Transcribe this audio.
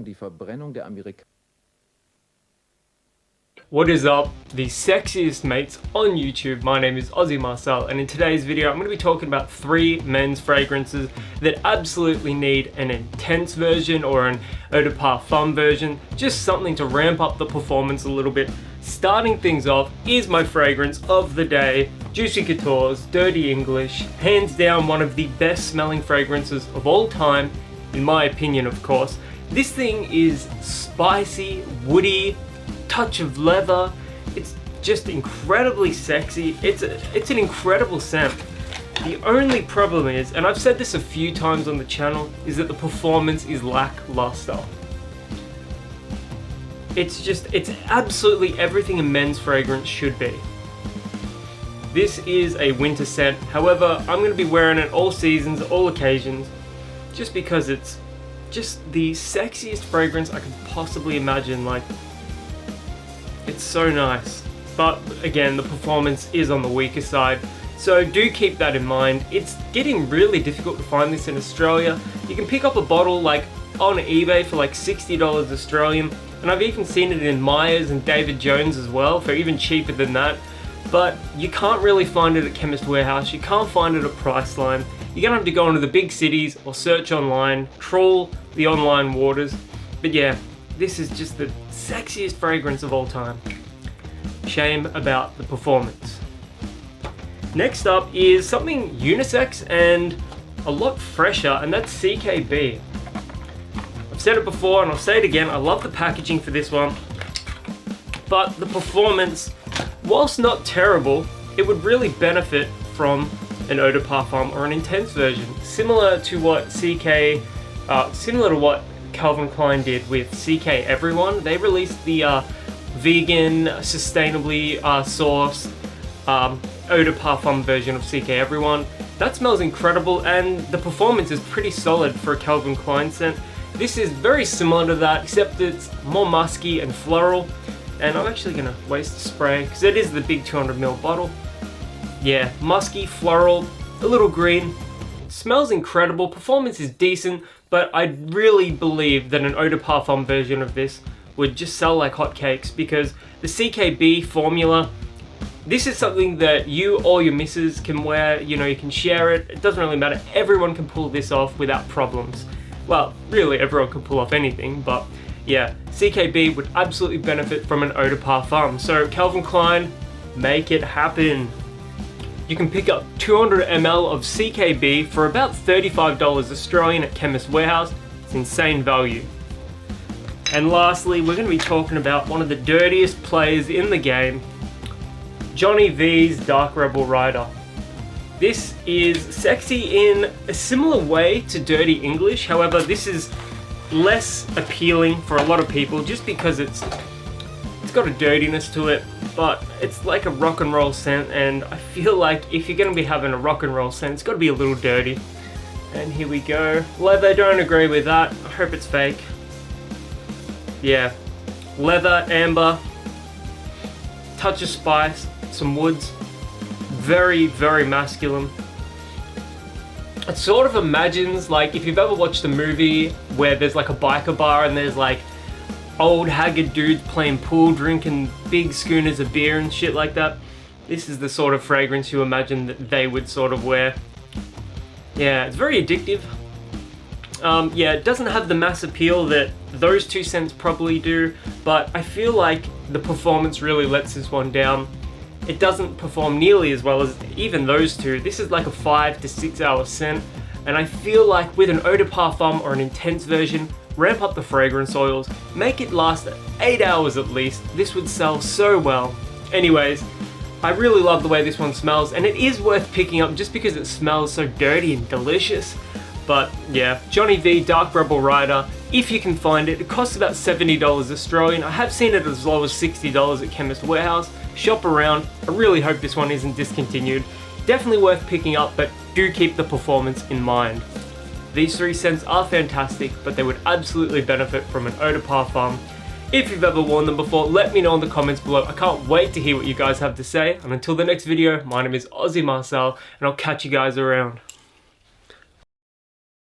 die Verbrennung der Amerikaner. What is up, the sexiest mates on YouTube? My name is Aussie Marcel, and in today's video I'm going to be talking about 3 men's fragrances that absolutely need an intense version or an eau de parfum version, just something to ramp up the performance a little bit. Starting things off is my fragrance of the day, Juicy Couture's Dirty English, hands down one of the best smelling fragrances of all time, in my opinion of course. This thing is spicy, woody, touch of leather. It's just incredibly sexy. It's an incredible scent. The only problem is, and I've said this a few times on the channel, is that the performance is lackluster. It's absolutely everything a men's fragrance should be. This is a winter scent, however I'm going to be wearing it all seasons, all occasions, just because it's just the sexiest fragrance I could possibly imagine. Like, it's so nice, but again the performance is on the weaker side, so do keep that in mind. It's getting really difficult to find this in Australia. You can pick up a bottle like on eBay for like $60 Australian, and I've even seen it in Myers and David Jones as well for even cheaper than that, but you can't really find it at Chemist Warehouse. You can't find it at Priceline. You're gonna have to go into the big cities or search online, trawl the online waters. But yeah, this is just the sexiest fragrance of all time. Shame about the performance. Next up is something unisex and a lot fresher, and that's CKB. I've said it before and I'll say it again, I love the packaging for this one, but the performance, whilst not terrible, it would really benefit from an eau de parfum or an intense version, similar to what Calvin Klein did with CK Everyone. They released the vegan, sustainably sourced eau de parfum version of CK Everyone. That smells incredible, and the performance is pretty solid for a Calvin Klein scent. This is very similar to that, except it's more musky and floral, and I'm actually going to waste the spray because it is the big 200ml bottle. Yeah, musky, floral, a little green. Smells incredible, performance is decent, but I really believe that an eau de parfum version of this would just sell like hotcakes, because the CKB formula, this is something that you or your missus can wear, you know, you can share it, it doesn't really matter, everyone can pull this off without problems. Well, really everyone can pull off anything, but yeah, CKB would absolutely benefit from an eau de parfum. So Calvin Klein, make it happen. You can pick up 200 ml of CKB for about $35 Australian at Chemist Warehouse. It's insane value. And lastly, we're going to be talking about one of the dirtiest players in the game, Johnny V's Dark Rebel Rider. This is sexy in a similar way to Dirty English, however this is less appealing for a lot of people just because it's got a dirtiness to it, but it's like a rock and roll scent, and I feel like if you're going to be having a rock and roll scent, it's got to be a little dirty. And here we go. Leather, don't agree with that. I hope it's fake. Yeah. Leather, amber, touch of spice, some woods. Very, very masculine. It sort of imagines, like, if you've ever watched a movie where there's like a biker bar and there's like old haggard dudes playing pool, drinking big schooners of beer and shit like that. This is the sort of fragrance you imagine that they would sort of wear. Yeah, it's very addictive. Yeah, it doesn't have the mass appeal that those two scents probably do, but I feel like the performance really lets this one down. It doesn't perform nearly as well as even those two. This is like a 5 to 6 hour scent, and I feel like with an eau de parfum or an intense version, ramp up the fragrance oils, make it last 8 hours at least, this would sell so well. Anyways, I really love the way this one smells, and it is worth picking up just because it smells so dirty and delicious. But yeah, Johnny V Dark Rebel Rider, if you can find it, it costs about $70 Australian. I have seen it as low as $60 at Chemist Warehouse. Shop around, I really hope this one isn't discontinued. Definitely worth picking up, but do keep the performance in mind. These 3 scents are fantastic, but they would absolutely benefit from an eau de parfum. If you've ever worn them before, let me know in the comments below. I can't wait to hear what you guys have to say. And until the next video, my name is Aussie Marcel, and I'll catch you guys around.